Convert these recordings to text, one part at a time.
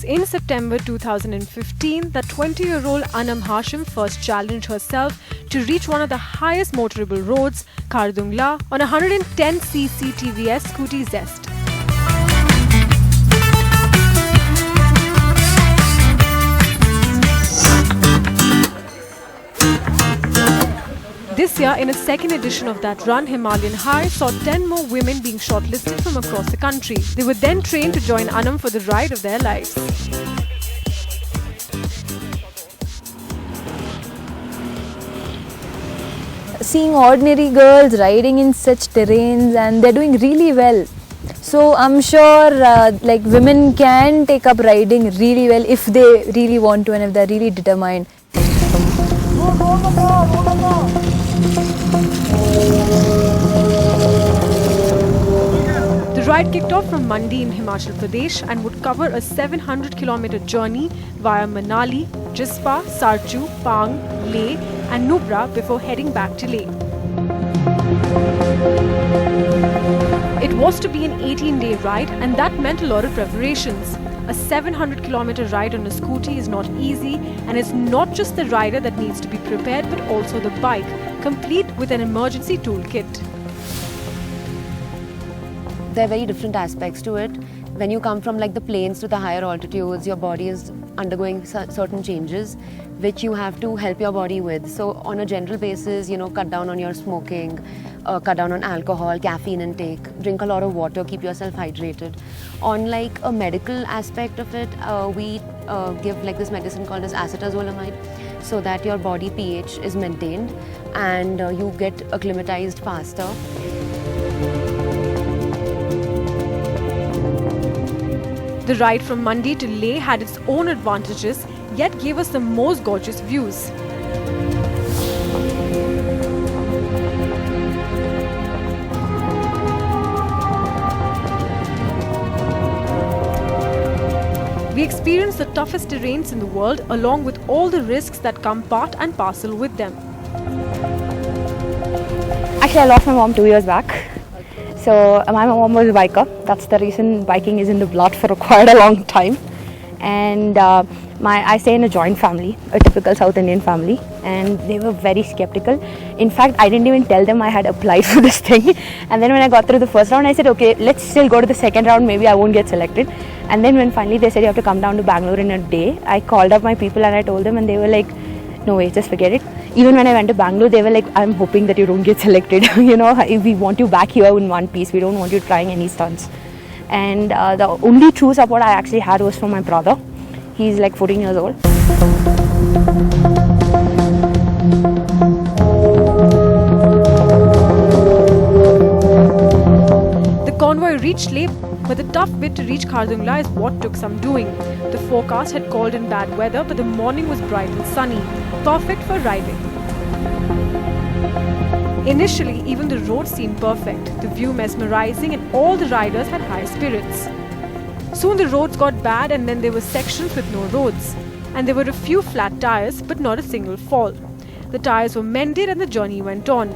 in September 2015 that 20-year-old ANAM HASHIM first challenged herself to reach one of the highest motorable roads, Khardungla, on a 110cc TVS Scooty Zest. This year, in a second edition of that run, Himalayan High saw 10 more women being shortlisted from across the country. They were then trained to join ANAM for the ride of their lives. Seeing ordinary girls riding in such terrains, and they're doing really well. So I'm sure women can take up riding really well if they really want to and if they're really determined. The ride kicked off from Mandi in Himachal Pradesh and would cover a 700-kilometer journey via Manali, Jispa, Sarchu, Pang, Leh and Nubra before heading back to Leh. It was to be an 18-day ride, and that meant a lot of preparations. A 700-kilometer ride on a scooty is not easy, and it's not just the rider that needs to be prepared but also the bike, complete with an emergency toolkit. There are very different aspects to it. When you come from the plains to the higher altitudes, your body is undergoing certain changes which you have to help your body with. So on a general basis, cut down on your smoking, cut down on alcohol, caffeine intake, drink a lot of water, keep yourself hydrated. On a medical aspect of it, we give this medicine called as acetazolamide so that your body pH is maintained and you get acclimatized faster. The ride from Mandi to Leh had its own advantages, yet gave us the most gorgeous views. We experienced the toughest terrains in the world, along with all the risks that come part and parcel with them. Actually, I lost my mom 2 years back. So my mom was a biker. That's the reason biking is in the blood for quite a long time. And I stay in a joint family, a typical South Indian family, and they were very skeptical. In fact, I didn't even tell them I had applied for this thing. And then when I got through the first round, I said, okay, let's still go to the second round, maybe I won't get selected. And then when finally they said you have to come down to Bangalore in a day, I called up my people and I told them, and they were like, no way, just forget it. Even when I went to Bangalore, they were like, I'm hoping that you don't get selected. We want you back here in one piece. We don't want you trying any stunts. And the only true support I actually had was from my brother. He's 14 years old. The convoy reached Leh, but the tough bit to reach Khardungla is what took some doing. The forecast had called in bad weather, but the morning was bright and sunny, perfect for riding. Initially, even the road seemed perfect, the view mesmerizing, and all the riders had high spirits. Soon the roads got bad, and then there were sections with no roads. And there were a few flat tires, but not a single fall. The tires were mended and the journey went on.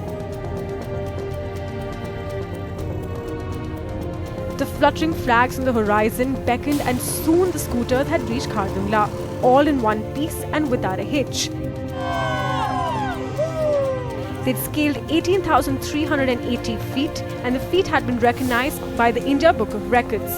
The fluttering flags on the horizon beckoned, and soon the scooters had reached Khardungla, all in one piece and without a hitch. They'd scaled 18,380 feet, and the feat had been recognized by the India Book of Records.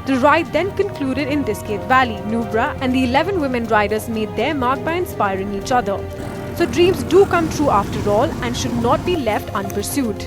The ride then concluded in Disket Valley, Nubra, and the 11 women riders made their mark by inspiring each other. So dreams do come true after all and should not be left unpursued.